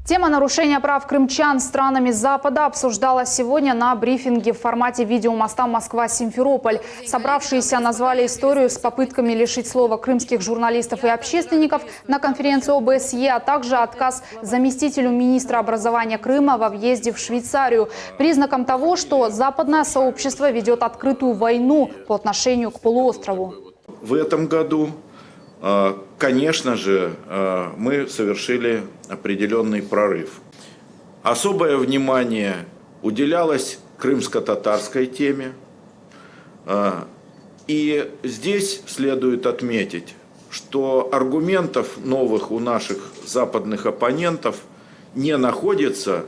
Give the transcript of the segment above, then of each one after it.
Тема нарушения прав крымчан странами Запада обсуждалась сегодня на брифинге в формате видеомоста Москва-Симферополь. Собравшиеся назвали историю с попытками лишить слова крымских журналистов и общественников на конференцию ОБСЕ, а также отказ заместителю министра образования Крыма во въезде в Швейцарию признаком того, что западное сообщество ведет открытую войну по отношению к полуострову. В этом году, конечно же, мы совершили определенный прорыв. Особое внимание уделялось крымско-татарской теме. И здесь следует отметить, что аргументов новых у наших западных оппонентов не находится,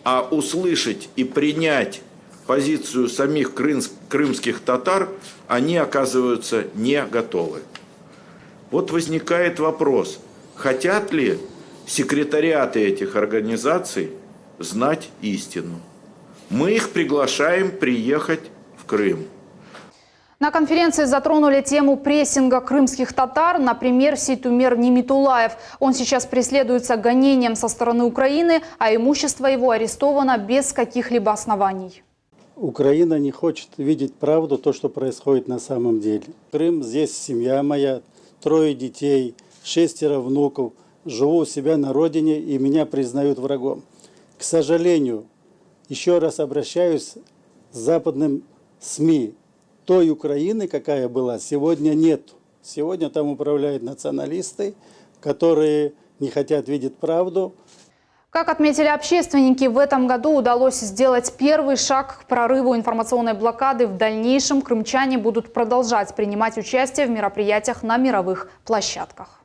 а услышать и принять позицию самих крымских татар они оказываются не готовы. Вот возникает вопрос, хотят ли секретариаты этих организаций знать истину? Мы их приглашаем приехать в Крым. На конференции затронули тему прессинга крымских татар, например, Сейтумер Нимитулаев. Он сейчас преследуется гонением со стороны Украины, а имущество его арестовано без каких-либо оснований. Украина не хочет видеть правду, то, что происходит на самом деле. Крым, здесь семья моя, 3 детей, 6 внуков. Живу у себя на родине, и меня признают врагом. К сожалению, еще раз обращаюсь с западным СМИ. Той Украины, какая была, сегодня нет. Сегодня там управляют националисты, которые не хотят видеть правду. Как отметили общественники, в этом году удалось сделать первый шаг к прорыву информационной блокады. В дальнейшем крымчане будут продолжать принимать участие в мероприятиях на мировых площадках.